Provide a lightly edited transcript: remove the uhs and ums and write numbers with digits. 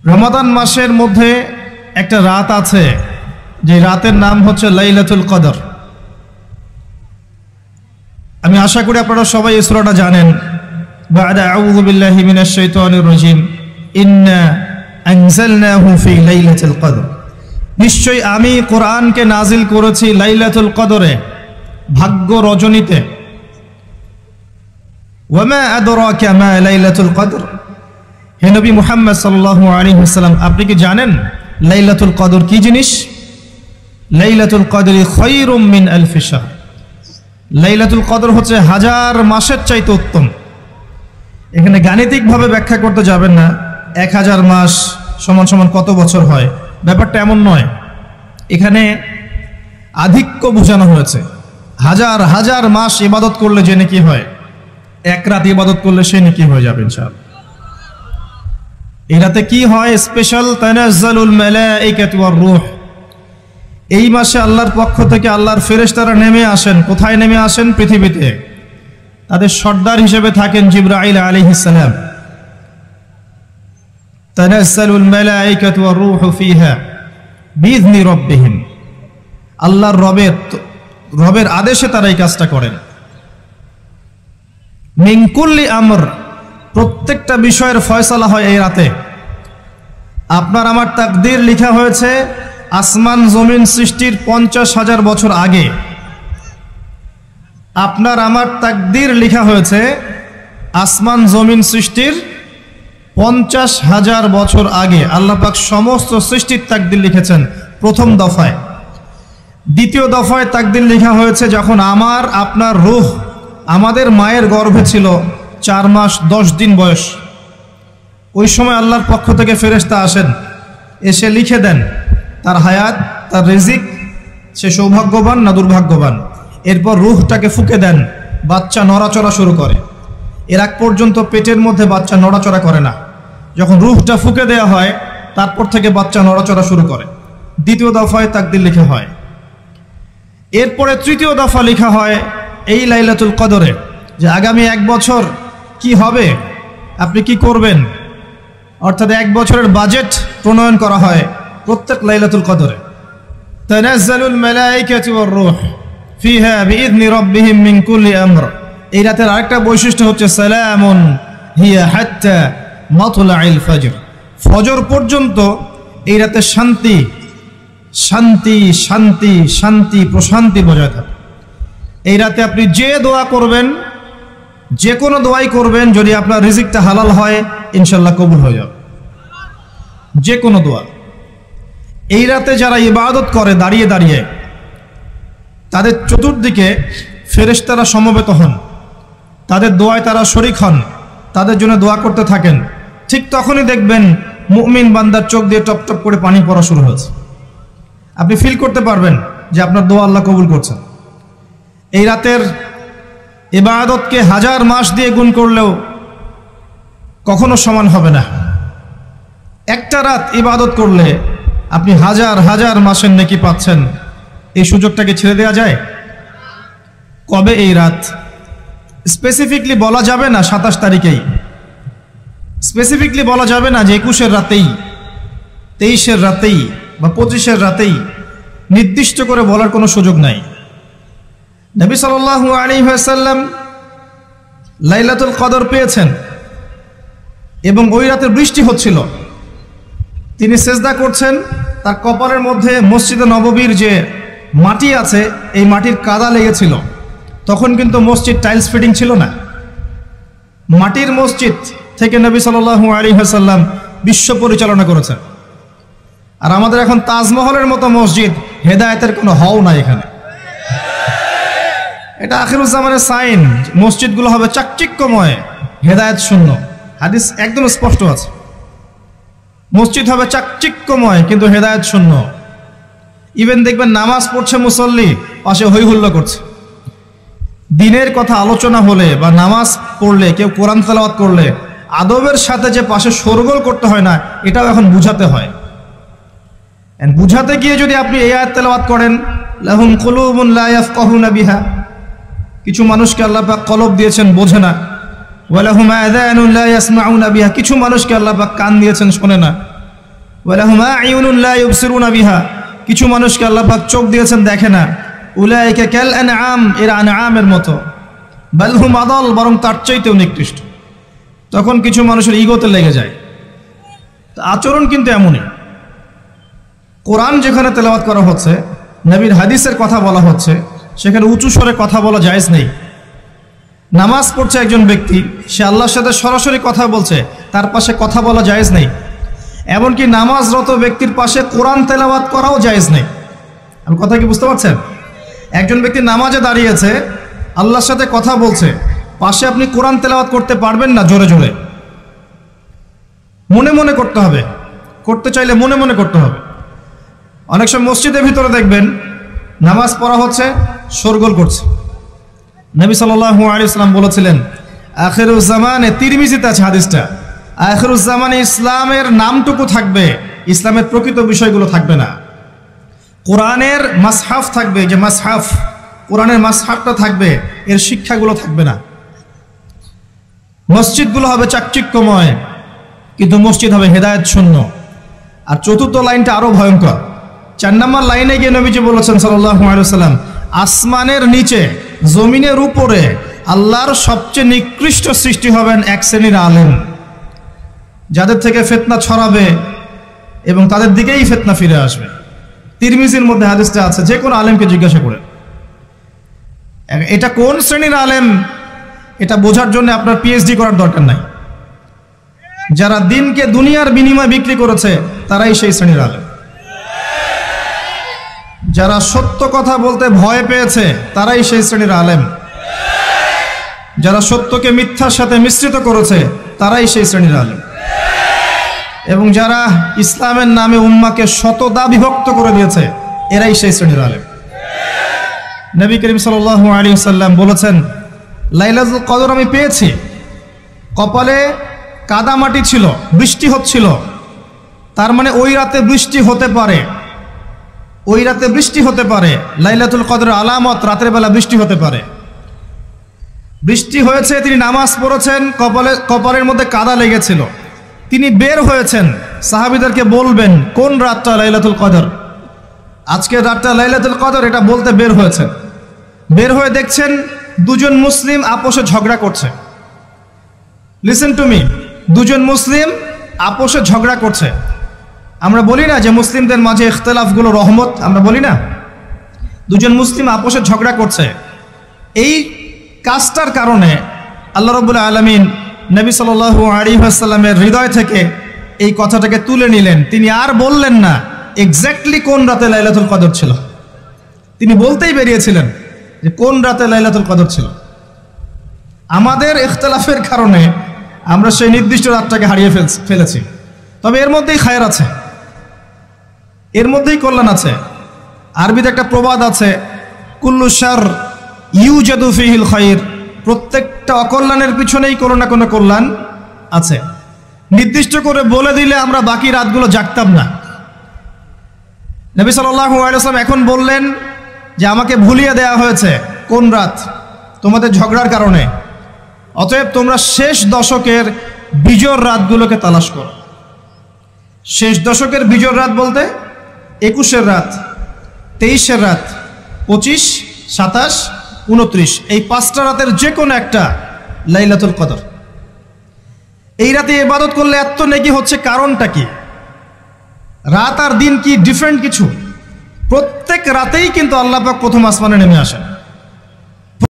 রমাদান মাসের মধ্যে একটা রাত আছে, যে রাতের নাম হচ্ছে লাইলাতুল কদর। আমি আশা করি আপনারা সবাই এই সূরাটা জানেন। বা'দা আউযু বিল্লাহি মিনাশ শাইতানির রাজিম, ইন্না আনজালনাহু ফি লাইলাতুল কদর। নিশ্চয়ই আমি কোরআনকে নাজিল করেছি লাইলাতুল কদরে, ভাগ্য রজনীতে। ওয়া মা আদরাকা মা লাইলাতুল কদর। হে নবী মুহাম্মদ সাল্লাল্লাহু আলাইহি ওয়াসাল্লাম, আপনি কি জানেন লাইলাতুল কদর কি জিনিস? লাইলাতুল কদরি খায়রুম মিন আলফি শাহর। লাইলাতুল কদর হচ্ছে হাজার মাসের চাইতে উত্তম। এখানে গাণিতিকভাবে ব্যাখ্যা করতে যাবেন না 1000 মাস সমান সমান কত বছর হয়, ব্যাপারটা এমন নয়। এখানে আধিক্য বোঝানো হয়েছে। হাজার হাজার মাস ইবাদত করলে যে নেকি হয়, এক রাত ইবাদত করলে সে নেকি হয়ে যাবে ইনশাআল্লাহ। এই রাতে কি হয়? স্পেশাল তানাজ্জালুল মালাইকাতু ওয়ার রূহ। এই মাসে আল্লাহর পক্ষ থেকে আল্লাহর ফেরেশতারা নেমে আসেন। কোথায় নেমে আসেন? পৃথিবীতে। তাদের সর্দার হিসেবে থাকেন জিবরাইল আলাইহিস সালাম। তানাজ্জালুল মালাইকাতু ওয়ার রূহু ফিহা বিইذনি রাব্বিহিম। আল্লাহর রবের আদেশে তারা এই কাজটা করেন। মিন কুল্লি আমর, প্রত্যেকটা বিষয়ের ফয়সালা হয় এই রাতে। আপনার আমার তাকদীর লেখা হয়েছে আসমান জমিন সৃষ্টির 50,000 বছর আগে। আপনার আমার তাকদীর লেখা হয়েছে আসমান জমিন সৃষ্টির 50,000 বছর আগে। আল্লাহ পাক সমস্ত সৃষ্টির তাকদীর লিখেছেন প্রথম দফায়। দ্বিতীয় দফায় তাকদীর লেখা হয়েছে যখন আমার আপনার রূহ আমাদের মায়ের গর্ভে ছিল 4 মাস 10 দিন বয়স। ওই সময় আল্লাহর পক্ষ থেকে ফেরেশতা আসেন, এসে লিখে দেন তার হায়াত, তার রিজিক, সে সৌভাগ্যবান না দুর্ভাগ্যবান। এরপর রূহটাকে ফুঁকে দেন, বাচ্চা নড়াচড়া শুরু করে। এর আগ পর্যন্ত পেটের মধ্যে বাচ্চা নড়াচড়া করে না। যখন রূহটা ফুঁকে দেওয়া হয় তারপর থেকে বাচ্চা নড়াচড়া শুরু করে। দ্বিতীয় দফায় তাকদীর লেখা হয়। এরপরে তৃতীয় দফা লেখা হয় এই লাইলাতুল কদরে, যে আগামী 1 বছর কি হবে, আপনি কি করবেন। অর্থাৎ 1 বছরের বাজেট প্রণয়ন করা হয় প্রত্যেক লাইলাতুল কদরে। তানাজ্জালুল মালাইকাতু ওয়ার রূহ ফিহা বিইذনি রাব্বিহিম মিন কুল্লি আমর। এই রাতের আরেকটা বৈশিষ্ট্য হচ্ছে সালামুন হিয়া হাত্তা মাতলাইল ফজর। ফজর পর্যন্ত এই রাতে শান্তি শান্তি শান্তি শান্তি প্রশান্তি বজায় থাকে। এই রাতে আপনি যে দোয়া করবেন, যে কোনো দোয়াই করবেন, যদি আপনার রিজিকটা হালাল হয় ইনশাল্লাহ কবুল হয়ে যাবে যে কোনো দোয়া। এই রাতে যারা ইবাদত করে দাঁড়িয়ে দাঁড়িয়ে, তাদের চতুর্দিকে ফেরেশতারা সমবেত হন, তাদের দোয়ায় তারা শরীক হন, তাদের জন্য দোয়া করতে থাকেন। ঠিক তখনই দেখবেন মুমিন বান্দার চোখ দিয়ে টপ টপ করে পানি পড়া শুরু হয়েছে। আপনি ফিল করতে পারবেন যে আপনার দোয়া আল্লাহ কবুল করছেন। এই রাতের ইবাদতকে 1000 মাস দিয়ে গুণ করলেও কখনো সমান হবে না। একটা রাত ইবাদত করলে আপনি হাজার হাজার মাসের নেকি পাচ্ছেন। এই সুযোগটাকে ছেড়ে দেওয়া যায়? কবে এই রাত স্পেসিফিকলি বলা যাবে না, 27 তারিখেই স্পেসিফিকলি বলা যাবে না যে 21-এর রাতেই, 23-এর রাতেই বা 25-এর রাতেই, নির্দিষ্ট করে বলার কোনো সুযোগ নাই। নবী সাল্লাল্লাহু আলাইহি ওয়াসাল্লাম লাইলাতুল কদর পেয়েছেন এবং ওই রাতে বৃষ্টি হচ্ছিল। তিনি সেজদা করছেন, তার কপালের মধ্যে মসজিদে নববীর যে মাটি আছে এই মাটির কাদা লেগেছিল। তখন কিন্তু মসজিদ টাইলস ফিটিং ছিল না, মাটির মসজিদ থেকে নবী সাল্লাল্লাহু আলাইহি ওয়াসাল্লাম বিশ্ব পরিচালনা করেছেন। আর আমাদের এখন তাজমহলের মতো মসজিদ, হেদায়েতের কোনো হও নাই এখানে। এটা আখিরুজ্জামানের সাইন, মসজিদগুলো হবে চাকচিক্যময়, হেদায়েত শূন্য। হাদিস একদম স্পষ্ট আছে, মসজিদ হবে চাকচিক্যময় কিন্তু হেদায়েত শূন্য। ইভেন দেখবেন নামাজ পড়ছে মুসল্লি, পাশে হৈ হুল্লো করছে। দিনের কথা আলোচনা হলে বা নামাজ পড়লে, কেউ কোরআন তেলাওয়াত করলে আদবের সাথে যে পাশে শোরগোল করতে হয় না, এটাও এখন বুঝাতে হয়। বুঝাতে গিয়ে যদি আপনি এই আয়াত তেলাওয়াত করেন, লাহুম কুলুবুন লা ইয়াফকাহুনা বিহা, কিছু মানুষকে আল্লাহ পাক কলব দিয়েছেন বোঝে না। ওয়ালাহুম আযানুন লা ইয়াসমাউনা বিহা, কিছু মানুষকে আল্লাহ পাক কান দিয়েছেন শোনে না। ওয়ালাহুম আ'ইউনুন লা ইউবসিরুনা বিহা, কিছু মানুষকে আল্লাহ পাক চোখ দিয়েছেন দেখে না। উলাইকা কাল আনআম, এরা আনআমের মতো। বাল হুম আদাল, বরং তার চাইতেও নিকৃষ্ট। তখন কিছু মানুষের ইগোতে লেগে যায়। আচরণ কিন্তু এমনই। কোরআন যেখানে তেলাওয়াত করা হচ্ছে, নবীর হাদিসের কথা বলা হচ্ছে, সেখানে উঁচু স্বরে কথা বলা জায়েজ নেই। নামাজ পড়ছে একজন ব্যক্তি, সে আল্লাহর সাথে সরাসরি কথা বলছে, তার পাশে কথা বলা জায়েজ নেই। এমনকি নামাজরত ব্যক্তির পাশে কোরআন তেলাওয়াত করাও জায়েজ নেই। আমি কথা কি বুঝতে পারছেন? একজন ব্যক্তি নামাজে দাঁড়িয়েছে, আল্লাহর সাথে কথা বলছে, পাশে আপনি কোরআন তেলাওয়াত করতে পারবেন না জোরে জোরে। মনে মনে করতে হবে, করতে চাইলে মনে মনে করতে হবে। অনেক সময় মসজিদের ভিতরে দেখবেন নামাজ পড়া হচ্ছে, শোরগোল করছে। নবী সাল্লাল্লাহু আলাইহি ওয়াসাল্লাম বলেছিলেন, আখিরুজ জামানে, তিরমিজিতে আছে হাদিসটা, আখিরুজ জামানে ইসলামের নামটুকু থাকবে, ইসলামের প্রকৃত বিষয়গুলো থাকবে না। কোরআনের মাসহাফ থাকবে, যে মাসহাফ, কোরআনের মাসহাফটা থাকবে, এর শিক্ষাগুলো থাকবে না। মসজিদগুলো হবে চাকচিক্যময়, কিন্তু মসজিদ হবে হেদায়েত শূন্য। আর চতুর্থ লাইনটা আরো ভয়ঙ্কর। 4 নম্বর লাইনে গিয়ে নবীজি বলেছেন সাল্লাল্লাহু আলাইহি ওয়াসাল্লাম, আসমানের নিচে জমিনের উপরে আল্লাহর সবচেয়ে নিকৃষ্ট সৃষ্টি হবেন এক শ্রেণীর আলেম, যাদের থেকে ফিতনা ছড়াবে এবং তাদের দিকেই ফিতনা ফিরে আসবে। তিরমিজির মধ্যে হাদিসটা আছে, যে কোনো আলেমকে জিজ্ঞাসা করে এটা কোন শ্রেণীর আলেম, এটা বোঝার জন্য আপনার পিএইচডি করার দরকার নাই। যারা দিনকে দুনিয়ার বিনিময়ে বিক্রি করেছে, তারাই সেই শ্রেণীর আলেম। যারা সত্য কথা বলতে ভয় পেয়েছে, তারাই সেই শ্রেণীর আলেম। যারা সত্যকে মিথ্যার সাথে মিশ্রিত করেছে, তারাই সেই শ্রেণীর আলেম। এবং যারা ইসলামের নামে উম্মাকে শতদা বিভক্ত করে দিয়েছে, এরাই সেই শ্রেণীর আলেম। নবী করিম সাল্লাল্লাহু আলাইহি ওয়াসাল্লাম বলেছেন, লাইলাতুল কদর আমি পেয়েছি, কপালে কাদামাটি ছিল, বৃষ্টি হচ্ছিল, তার মানে ওই রাতে বৃষ্টি হতে পারে, ওই রাতে বৃষ্টি হতে পারে। লাইলাতুল কদরের আলামত, রাতের বেলা বৃষ্টি হতে পারে। বৃষ্টি হয়েছে, তিনি নামাজ পড়েছেন, কপালের মধ্যে কাদা লেগেছিল, তিনি বের হয়েছেন, সাহাবীদেরকে বলবেন কোন রাতটা লাইলাতুল কদর, আজকের রাতটা লাইলাতুল কদর, এটা বলতে বের হয়েছেন। বের হয়ে দেখছেন দুজন মুসলিম আপোষে ঝগড়া করছে। লিসেন টু মি, দুজন মুসলিম আপোষে ঝগড়া করছে। আমরা বলি না যে মুসলিমদের মাঝে ইখতিলাফগুলো রহমত, আমরা বলি না? দুজন মুসলিম আপোষে ঝগড়া করছে, এই কাজটার কারণে আল্লাহ রাব্বুল আলামিন নবী সাল্লাল্লাহু আলাইহি ওয়াসাল্লামের হৃদয় থেকে এই কথাটাকে তুলে নিলেন। তিনি আর বললেন না এক্স্যাক্টলি কোন রাতে লাইলাতুল কদর ছিল, তিনি বলতেই বেরিয়েছিলেন যে কোন রাতে লাইলাতুল কদর ছিল। আমাদের ইখতিলাফের কারণে আমরা সেই নির্দিষ্ট রাতটাকে হারিয়ে ফেলেছি। তবে এর মধ্যেই খায়ের আছে, এর মধ্যেই কল্যাণ আছে। আরবিতে একটা প্রবাদ আছে, কুল্লু শার ইউজাদু ফিহিল খায়র, প্রত্যেকটা অকল্যাণের পিছনেই কোনো না কোনো কল্যাণ আছে। নির্দিষ্ট করে বলে দিলে আমরা বাকি রাতগুলো জাগতাম না। নবী সাল্লাল্লাহু আলাইহি ওয়াসাল্লাম এখন বললেন যে আমাকে ভুলিয়ে দেয়া হয়েছে কোন রাত, তোমাদের ঝগড়ার কারণে। অতএব তোমরা শেষ দশকের বিজোড় রাতগুলোকে তালাশ করো। শেষ দশকের বিজোড় রাত বলতে 21-এর রাত, 23-এর রাত, 25, 27, 29, এই 5টা রাতের যে কোনো একটা লাইলাতুল কদর। এই রাতে ইবাদত করলে এত নেকি হচ্ছে, কারণটা কি? রাত আর দিন কি ডিফারেন্ট কিছু? প্রত্যেক রাতেই কিন্তু আল্লাহ পাক প্রথম আসমানে নেমে আসেন।